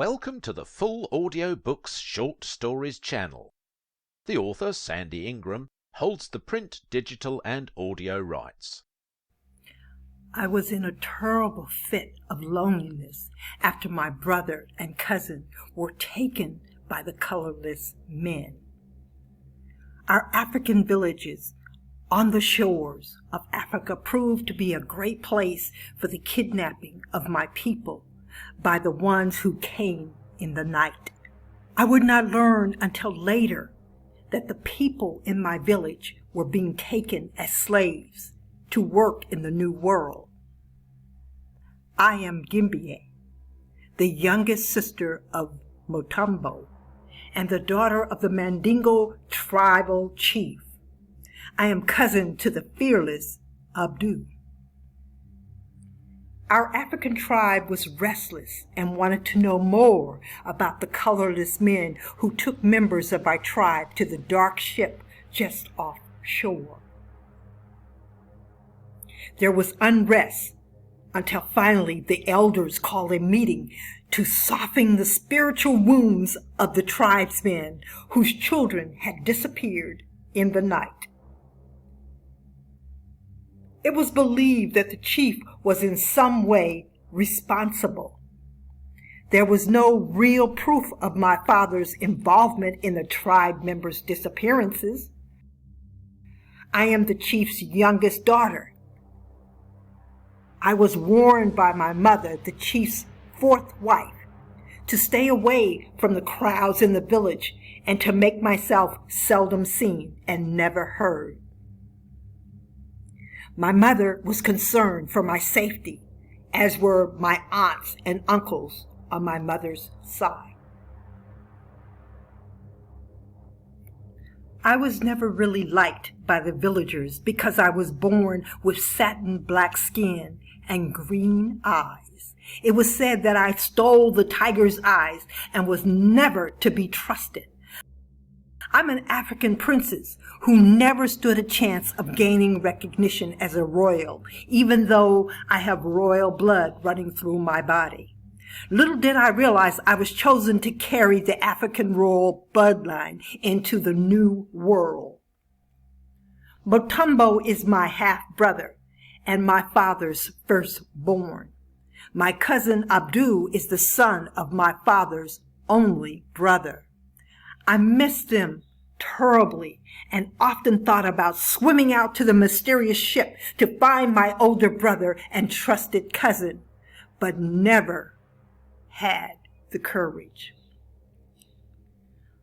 Welcome to the Full Audio Books Short Stories channel. The author, Sandy Ingram, holds the print, digital, and audio rights. I was in a terrible fit of loneliness after my brother and cousin were taken by the colorless men. Our African villages on the shores of Africa proved to be a great place for the kidnapping of my people by the ones who came in the night. I would not learn until later that the people in my village were being taken as slaves to work in the New World. I am Gimbya, the youngest sister of Mutombo and the daughter of the Mandingo tribal chief. I am cousin to the fearless Abdu. Our African tribe was restless and wanted to know more about the colorless men who took members of our tribe to the dark ship just offshore. There was unrest until finally the elders called a meeting to soften the spiritual wounds of the tribesmen whose children had disappeared in the night. It was believed that the chief was in some way responsible. There was no real proof of my father's involvement in the tribe members' disappearances. I am the chief's youngest daughter. I was warned by my mother, the chief's fourth wife, to stay away from the crowds in the village and to make myself seldom seen and never heard. My mother was concerned for my safety, as were my aunts and uncles on my mother's side. I was never really liked by the villagers because I was born with satin black skin and green eyes. It was said that I stole the tiger's eyes and was never to be trusted. I'm an African princess who never stood a chance of gaining recognition as a royal, even though I have royal blood running through my body. Little did I realize I was chosen to carry the African royal bloodline into the New World. Mutombo is my half-brother and my father's firstborn. My cousin Abdu is the son of my father's only brother. I missed them terribly and often thought about swimming out to the mysterious ship to find my older brother and trusted cousin, but never had the courage.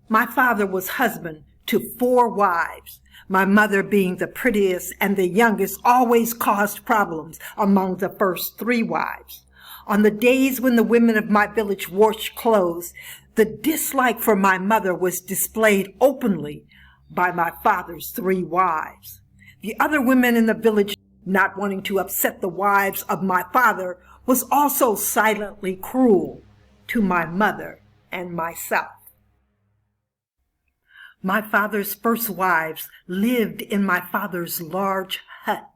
My father was husband to 4 wives. My mother, being the prettiest and the youngest, always caused problems among the first 3 wives. On the days when the women of my village washed clothes, the dislike for my mother was displayed openly by my father's 3 wives. The other women in the village, not wanting to upset the wives of my father, was also silently cruel to my mother and myself. My father's first wives lived in my father's large hut.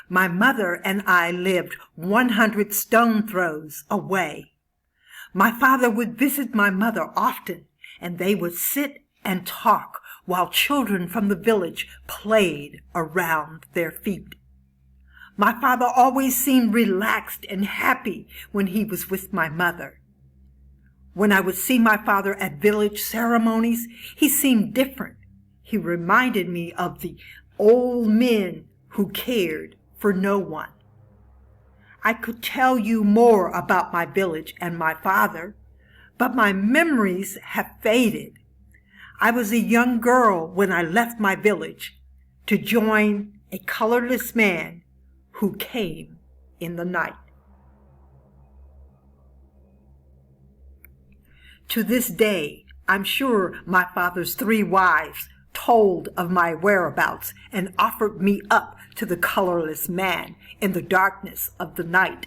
My mother and I lived 100 stone throws away. My father would visit my mother often, and they would sit and talk while children from the village played around their feet. My father always seemed relaxed and happy when he was with my mother. When I would see my father at village ceremonies, he seemed different. He reminded me of the old men who cared for no one. I could tell you more about my village and my father, but my memories have faded. I was a young girl when I left my village to join a colorless man who came in the night. To this day, I'm sure my father's 3 wives told of my whereabouts and offered me up to the colorless man in the darkness of the night.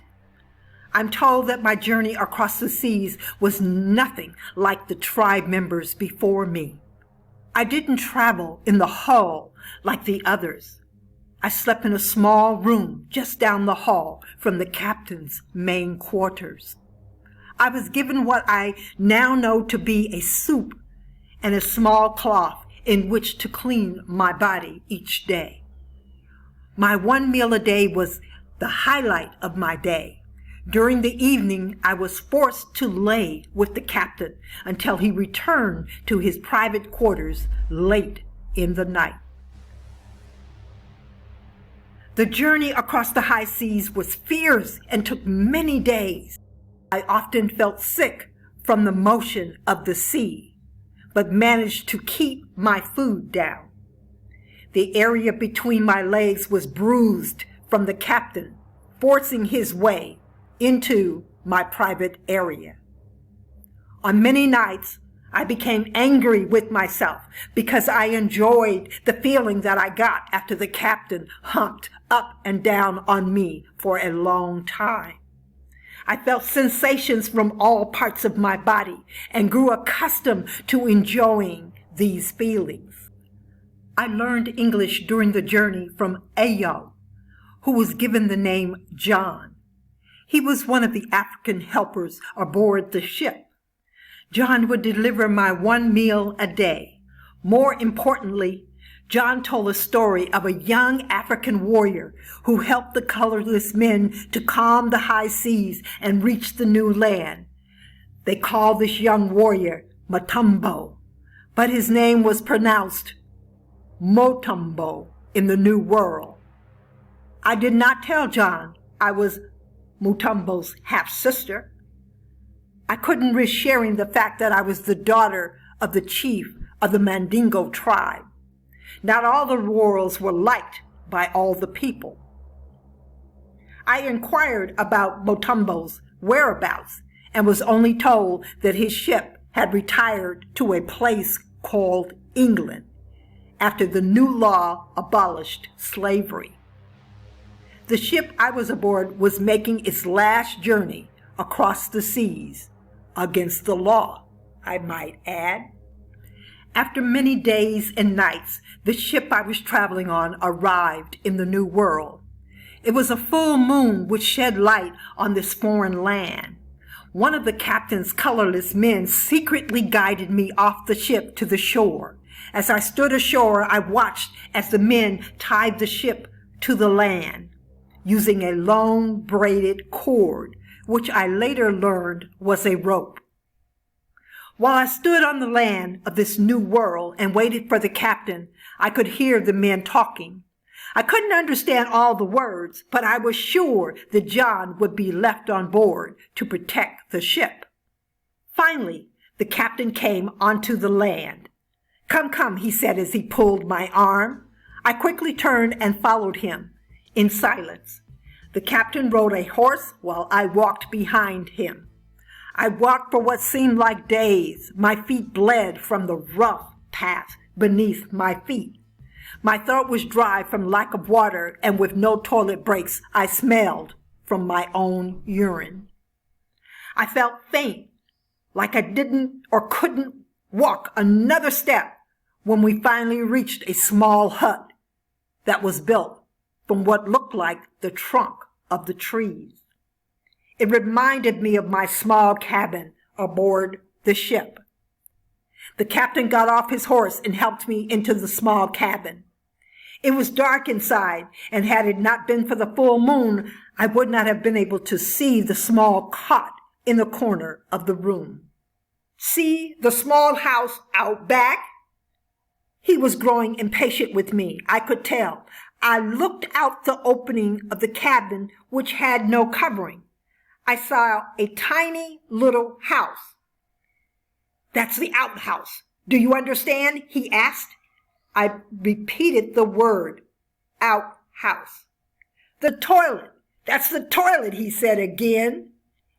I'm told that my journey across the seas was nothing like the tribe members before me. I didn't travel in the hull like the others. I slept in a small room just down the hall from the captain's main quarters. I was given what I now know to be a soup and a small cloth in which to clean my body each day. My one meal a day was the highlight of my day. During the evening, I was forced to lay with the captain until he returned to his private quarters late in the night. The journey across the high seas was fierce and took many days. I often felt sick from the motion of the sea, but managed to keep my food down. The area between my legs was bruised from the captain forcing his way into my private area. On many nights, I became angry with myself because I enjoyed the feeling that I got after the captain humped up and down on me for a long time. I felt sensations from all parts of my body and grew accustomed to enjoying these feelings. I learned English during the journey from Ayo, who was given the name John. He was one of the African helpers aboard the ship. John would deliver my one meal a day. More importantly, John told a story of a young African warrior who helped the colorless men to calm the high seas and reach the new land. They called this young warrior Mutombo, but his name was pronounced Motombo in the New World. I did not tell John I was Mutombo's half-sister. I couldn't risk sharing the fact that I was the daughter of the chief of the Mandingo tribe. Not all the warriors were liked by all the people. I inquired about Mutombo's whereabouts and was only told that his ship had retired to a place called England after the new law abolished slavery. The ship I was aboard was making its last journey across the seas, against the law, I might add. After many days and nights, the ship I was traveling on arrived in the New World. It was a full moon which shed light on this foreign land. One of the captain's colorless men secretly guided me off the ship to the shore. As I stood ashore, I watched as the men tied the ship to the land, using a long braided cord, which I later learned was a rope. While I stood on the land of this new world and waited for the captain, I could hear the men talking. I couldn't understand all the words, but I was sure that John would be left on board to protect the ship. Finally, the captain came onto the land. "Come, come," he said as he pulled my arm. I quickly turned and followed him in silence. The captain rode a horse while I walked behind him. I walked for what seemed like days. My feet bled from the rough path beneath my feet. My throat was dry from lack of water, and with no toilet breaks, I smelled from my own urine. I felt faint, like I didn't or couldn't walk another step when we finally reached a small hut that was built from what looked like the trunk of the trees. It reminded me of my small cabin aboard the ship. The captain got off his horse and helped me into the small cabin. It was dark inside, and had it not been for the full moon, I would not have been able to see the small cot in the corner of the room. "See the small house out back?" He was growing impatient with me, I could tell. I looked out the opening of the cabin, which had no covering. I saw a tiny little house. "That's the outhouse. Do you understand?" he asked. I repeated the word, outhouse. "The toilet. That's the toilet," he said again,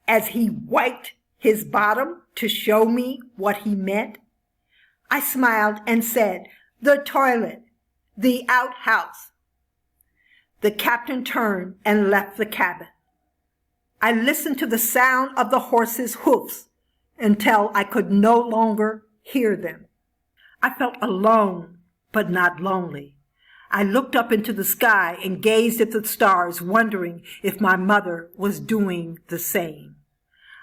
as he wiped his bottom to show me what he meant. I smiled and said, "The toilet, the outhouse." The captain turned and left the cabin. I listened to the sound of the horse's hoofs until I could no longer hear them. I felt alone, but not lonely. I looked up into the sky and gazed at the stars, wondering if my mother was doing the same.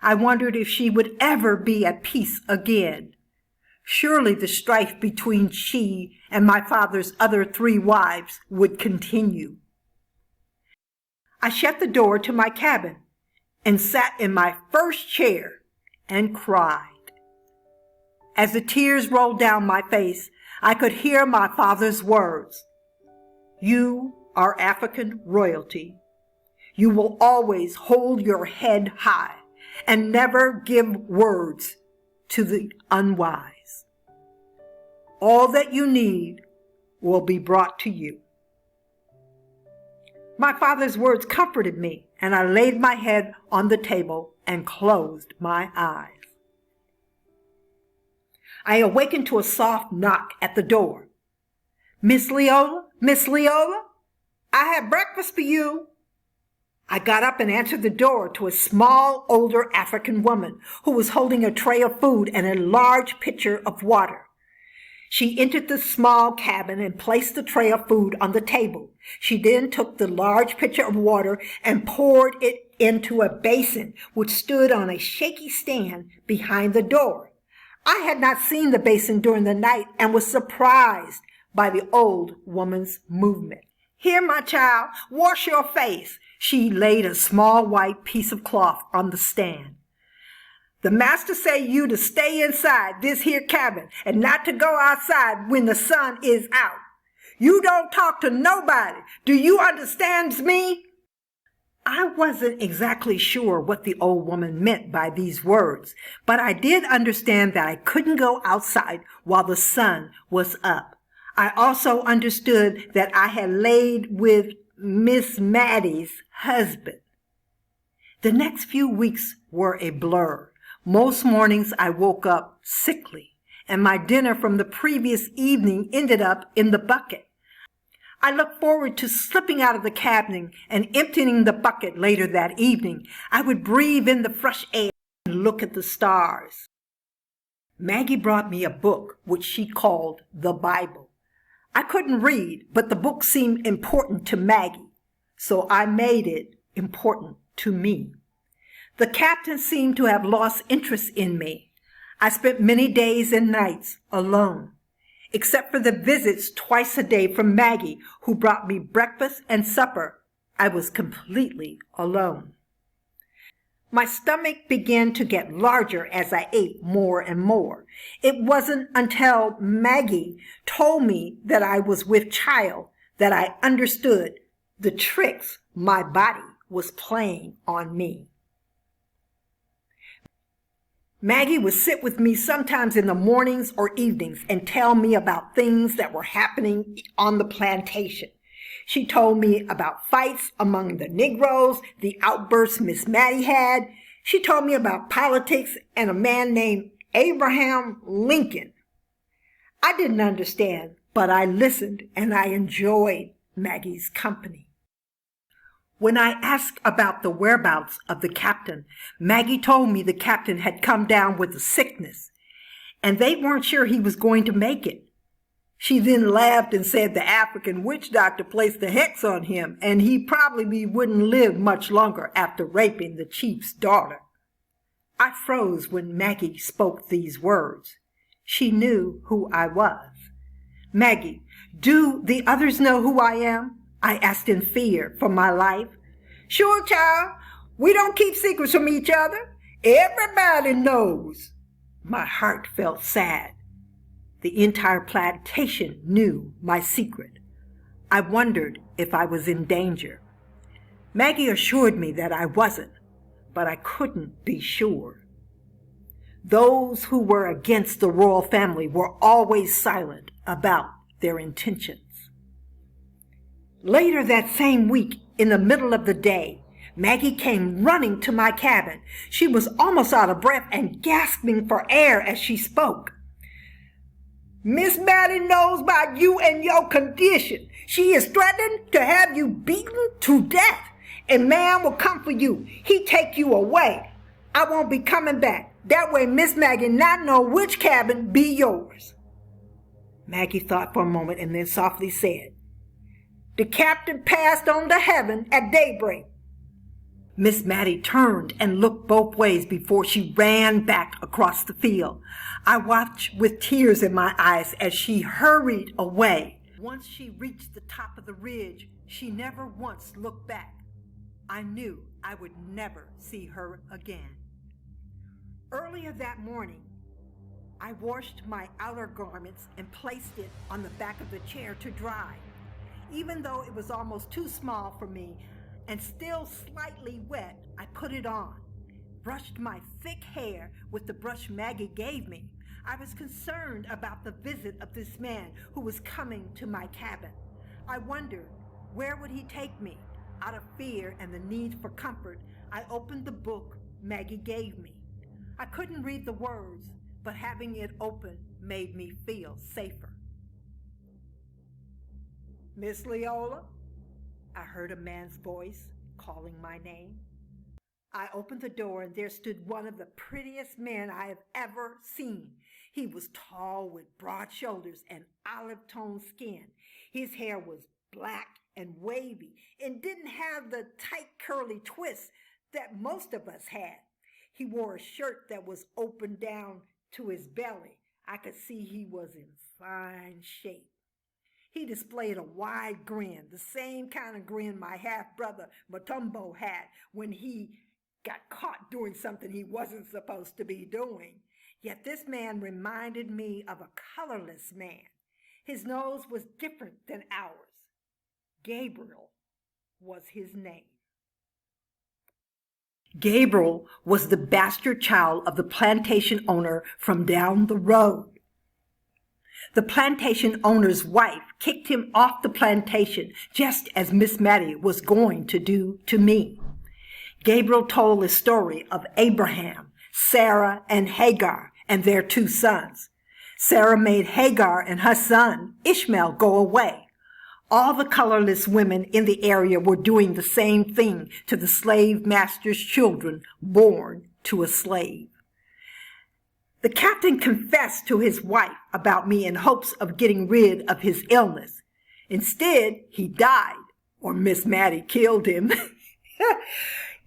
I wondered if she would ever be at peace again. Surely the strife between she and my father's other 3 wives would continue. I shut the door to my cabin and sat in my first chair and cried. As the tears rolled down my face, I could hear my father's words. You are African royalty. You will always hold your head high and never give words to the unwise. All that you need will be brought to you. My father's words comforted me, and I laid my head on the table and closed my eyes. I awakened to a soft knock at the door. Miss Leola, Miss Leola, I have breakfast for you. I got up and answered the door to a small, older African woman who was holding a tray of food and a large pitcher of water. She entered the small cabin and placed the tray of food on the table. She then took the large pitcher of water and poured it into a basin which stood on a shaky stand behind the door. I had not seen the basin during the night and was surprised by the old woman's movement. Here, my child, wash your face. She laid a small white piece of cloth on the stand. The master say you to stay inside this here cabin and not to go outside when the sun is out. You don't talk to nobody. Do you understand me? I wasn't exactly sure what the old woman meant by these words, but I did understand that I couldn't go outside while the sun was up. I also understood that I had laid with Miss Maddie's husband. The next few weeks were a blur. Most mornings I woke up sickly, and my dinner from the previous evening ended up in the bucket. I looked forward to slipping out of the cabin and emptying the bucket later that evening. I would breathe in the fresh air and look at the stars. Maggie brought me a book which she called the Bible. I couldn't read, but the book seemed important to Maggie, so I made it important to me. The captain seemed to have lost interest in me. I spent many days and nights alone, except for the visits twice a day from Maggie, who brought me breakfast and supper. I was completely alone. My stomach began to get larger as I ate more and more. It wasn't until Maggie told me that I was with child that I understood the tricks my body was playing on me. Maggie would sit with me sometimes in the mornings or evenings and tell me about things that were happening on the plantation. She told me about fights among the Negroes, the outbursts Miss Maddie had. She told me about politics and a man named Abraham Lincoln. I didn't understand, but I listened and I enjoyed Maggie's company. When I asked about the whereabouts of the captain, Maggie told me the captain had come down with a sickness, and they weren't sure he was going to make it. She then laughed and said the African witch doctor placed a hex on him, and he probably wouldn't live much longer after raping the chief's daughter. I froze when Maggie spoke these words. She knew who I was. Maggie, do the others know who I am? I asked in fear for my life. Sure, child. We don't keep secrets from each other. Everybody knows. My heart felt sad. The entire plantation knew my secret. I wondered if I was in danger. Maggie assured me that I wasn't, but I couldn't be sure. Those who were against the royal family were always silent about their intentions. Later that same week, in the middle of the day, Maggie came running to my cabin. She was almost out of breath and gasping for air as she spoke. Miss Maddie knows about you and your condition. She is threatening to have you beaten to death. A man will come for you. He take you away. I won't be coming back. That way Miss Maggie not know which cabin be yours. Maggie thought for a moment and then softly said, The captain passed on to heaven at daybreak. Miss Mattie turned and looked both ways before she ran back across the field. I watched with tears in my eyes as she hurried away. Once she reached the top of the ridge, she never once looked back. I knew I would never see her again. Earlier that morning, I washed my outer garments and placed it on the back of the chair to dry. Even though it was almost too small for me and still slightly wet, I put it on, brushed my thick hair with the brush Maggie gave me. I was concerned about the visit of this man who was coming to my cabin. I wondered, where would he take me? Out of fear and the need for comfort, I opened the book Maggie gave me. I couldn't read the words, but having it open made me feel safer. "Miss Leola?" I heard a man's voice calling my name. I opened the door and there stood one of the prettiest men I have ever seen. He was tall with broad shoulders and olive-toned skin. His hair was black and wavy and didn't have the tight curly twists that most of us had. He wore a shirt that was open down to his belly. I could see he was in fine shape. He displayed a wide grin, the same kind of grin my half-brother Matumbo had when he got caught doing something he wasn't supposed to be doing. Yet this man reminded me of a colorless man. His nose was different than ours. Gabriel was his name. Gabriel was the bastard child of the plantation owner from down the road. The plantation owner's wife kicked him off the plantation just as Miss Mattie was going to do to me. Gabriel told the story of Abraham, Sarah, and Hagar and their 2 sons. Sarah made Hagar and her son Ishmael go away. All the colorless women in the area were doing the same thing to the slave master's children born to a slave. The captain confessed to his wife about me in hopes of getting rid of his illness. Instead, he died, or Miss Mattie killed him.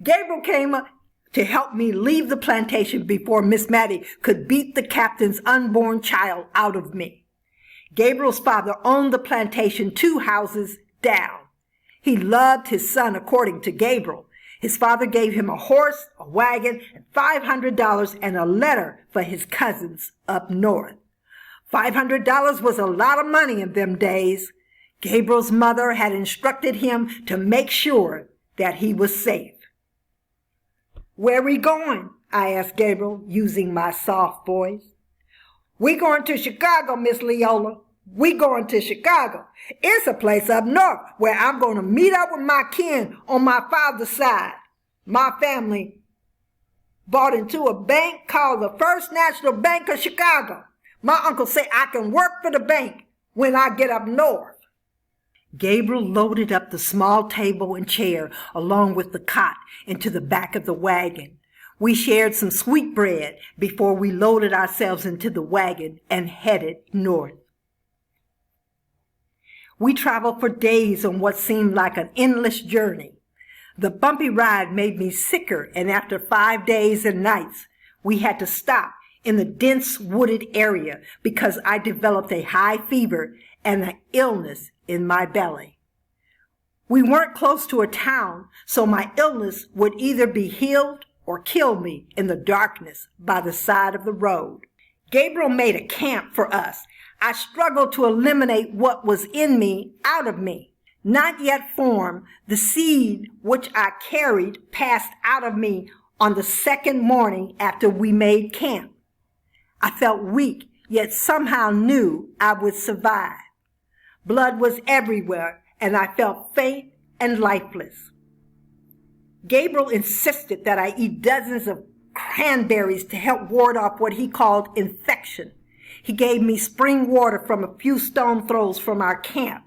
Gabriel came to help me leave the plantation before Miss Mattie could beat the captain's unborn child out of me. Gabriel's father owned the plantation 2 houses down. He loved his son according to Gabriel. His father gave him a horse, a wagon, and $500 and a letter for his cousins up north. $500 was a lot of money in them days. Gabriel's mother had instructed him to make sure that he was safe. "Where we going?" I asked Gabriel, using my soft voice. "We going to Chicago, Miss Leola. We going to Chicago. It's a place up north where I'm going to meet up with my kin on my father's side. My family bought into a bank called the First National Bank of Chicago. My uncle said I can work for the bank when I get up north." Gabriel loaded up the small table and chair along with the cot into the back of the wagon. We shared some sweetbread before we loaded ourselves into the wagon and headed north. We traveled for days on what seemed like an endless journey. The bumpy ride made me sicker, and after 5 days and nights, we had to stop in the dense wooded area because I developed a high fever and an illness in my belly. We weren't close to a town, so my illness would either be healed or kill me in the darkness by the side of the road. Gabriel made a camp for us. I struggled to eliminate what was in me out of me. Not yet formed, the seed which I carried passed out of me on the 2nd morning after we made camp. I felt weak, yet somehow knew I would survive. Blood was everywhere, and I felt faint and lifeless. Gabriel insisted that I eat dozens of cranberries to help ward off what he called infection. He gave me spring water from a few stone throws from our camp.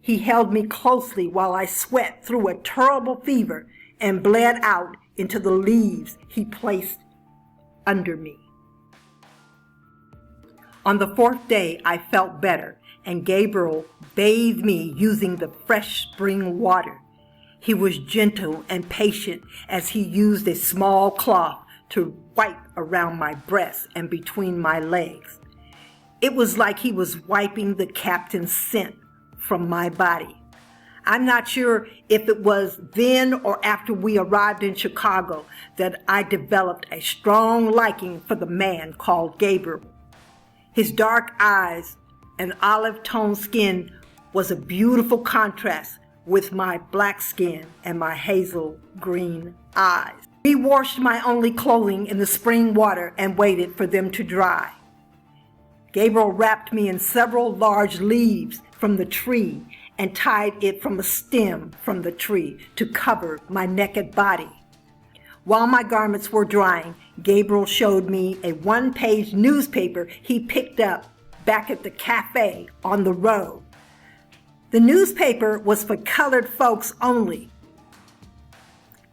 He held me closely while I sweat through a terrible fever and bled out into the leaves he placed under me. On the 4th day, I felt better, and Gabriel bathed me using the fresh spring water. He was gentle and patient as he used a small cloth to wipe around my breast and between my legs. It was like he was wiping the captain's scent from my body. I'm not sure if it was then or after we arrived in Chicago that I developed a strong liking for the man called Gabriel. His dark eyes and olive-toned skin was a beautiful contrast with my black skin and my hazel green eyes. We washed my only clothing in the spring water and waited for them to dry. Gabriel wrapped me in several large leaves from the tree and tied it from a stem from the tree to cover my naked body. While my garments were drying, Gabriel showed me a one-page newspaper he picked up back at the cafe on the road. The newspaper was for colored folks only,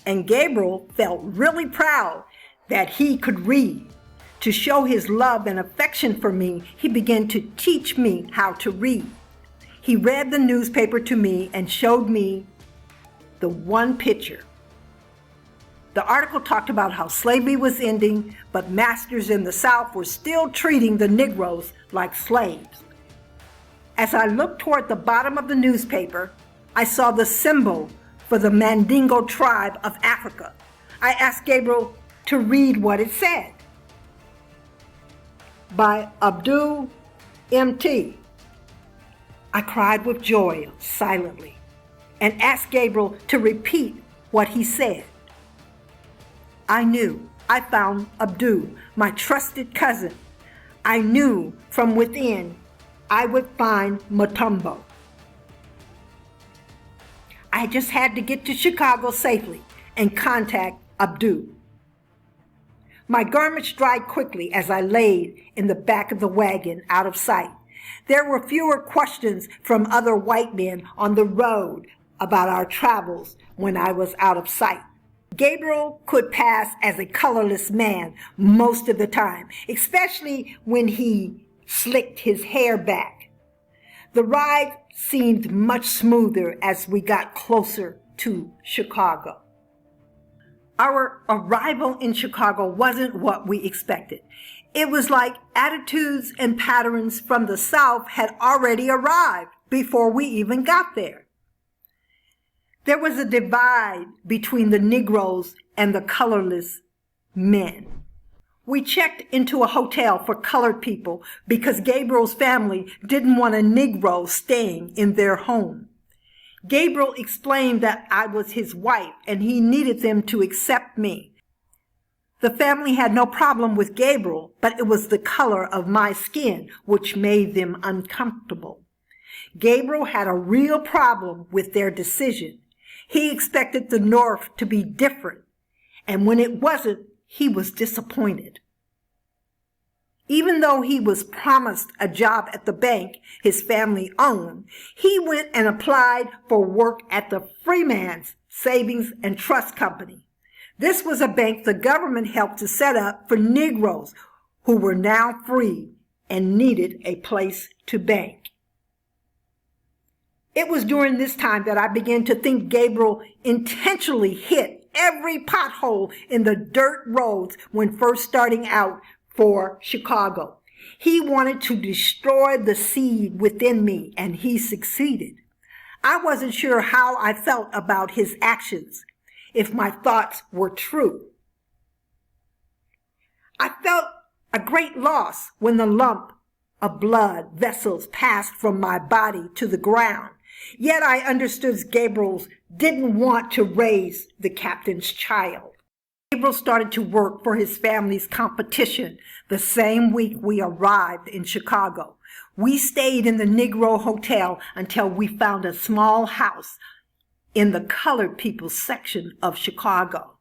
and Gabriel felt really proud that he could read. To show his love and affection for me, he began to teach me how to read. He read the newspaper to me and showed me the one picture. The article talked about how slavery was ending, but masters in the South were still treating the Negroes like slaves. As I looked toward the bottom of the newspaper, I saw the symbol for the Mandingo tribe of Africa. I asked Gabriel to read what it said. By Abdul M.T. I cried with joy silently and asked Gabriel to repeat what he said. I knew I found Abdul, my trusted cousin. I knew from within I would find Matumbo. I just had to get to Chicago safely and contact Abdul. My garments dried quickly as I laid in the back of the wagon out of sight. There were fewer questions from other white men on the road about our travels when I was out of sight. Gabriel could pass as a colorless man most of the time, especially when he slicked his hair back. The ride seemed much smoother as we got closer to Chicago. Our arrival in Chicago wasn't what we expected. It was like attitudes and patterns from the South had already arrived before we even got there. There was a divide between the Negroes and the colorless men. We checked into a hotel for colored people because Gabriel's family didn't want a Negro staying in their home. Gabriel explained that I was his wife and he needed them to accept me. The family had no problem with Gabriel, but it was the color of my skin which made them uncomfortable. Gabriel had a real problem with their decision. He expected the North to be different, and when it wasn't, he was disappointed. Even though he was promised a job at the bank his family owned, he went and applied for work at the Freeman's Savings and Trust Company. This was a bank the government helped to set up for Negroes who were now free and needed a place to bank. It was during this time that I began to think Gabriel intentionally hit every pothole in the dirt roads when first starting out for Chicago. He wanted to destroy the seed within me, and he succeeded. I wasn't sure how I felt about his actions, if my thoughts were true. I felt a great loss when the lump of blood vessels passed from my body to the ground. Yet I understood Gabriel didn't want to raise the captain's child. Gabriel started to work for his family's competition the same week we arrived in Chicago. We stayed in the Negro Hotel until we found a small house in the colored people's section of Chicago.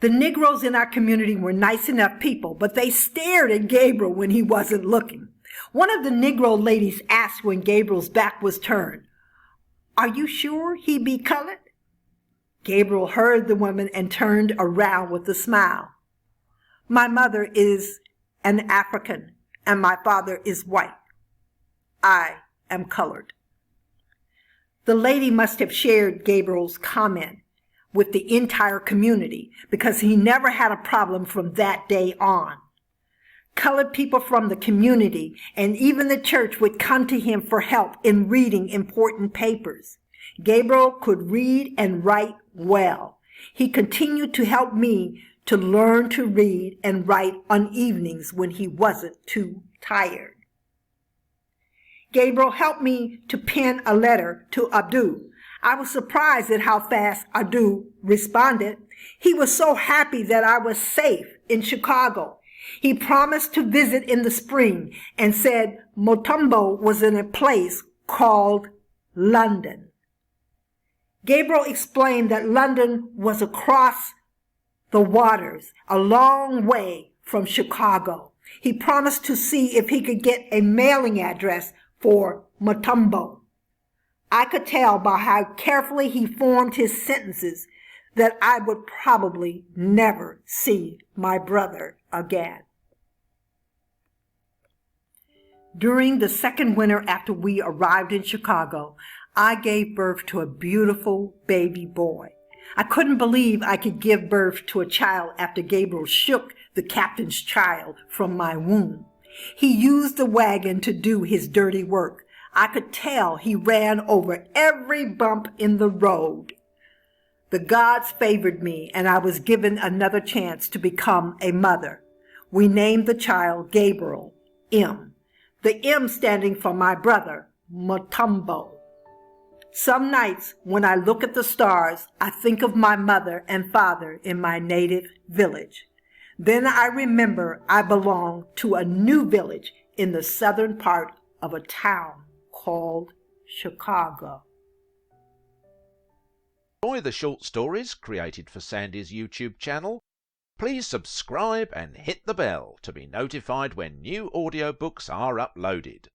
The Negroes in our community were nice enough people, but they stared at Gabriel when he wasn't looking. One of the Negro ladies asked when Gabriel's back was turned, "Are you sure he be colored?" Gabriel heard the woman and turned around with a smile. "My mother is an African and my father is white. I am colored." The lady must have shared Gabriel's comment with the entire community because he never had a problem from that day on. Colored people from the community and even the church would come to him for help in reading important papers. Gabriel could read and write well. He continued to help me to learn to read and write on evenings when he wasn't too tired. Gabriel helped me to pen a letter to Abdul. I was surprised at how fast Abdul responded. He was so happy that I was safe in Chicago. He promised to visit in the spring and said Motumbo was in a place called London. Gabriel explained that London was across the waters, a long way from Chicago. He promised to see if he could get a mailing address for Motumbo. I could tell by how carefully he formed his sentences that I would probably never see my brother again. During the second winter after we arrived in Chicago, I gave birth to a beautiful baby boy. I couldn't believe I could give birth to a child after Gabriel shook the captain's child from my womb. He used the wagon to do his dirty work. I could tell he ran over every bump in the road. The gods favored me, and I was given another chance to become a mother. We named the child Gabriel, M. The M standing for my brother, Motumbo. Some nights when I look at the stars, I think of my mother and father in my native village. Then I remember I belong to a new village in the southern part of a town called Chicago. Enjoy the short stories created for Sandy's YouTube channel? Please subscribe and hit the bell to be notified when new audiobooks are uploaded.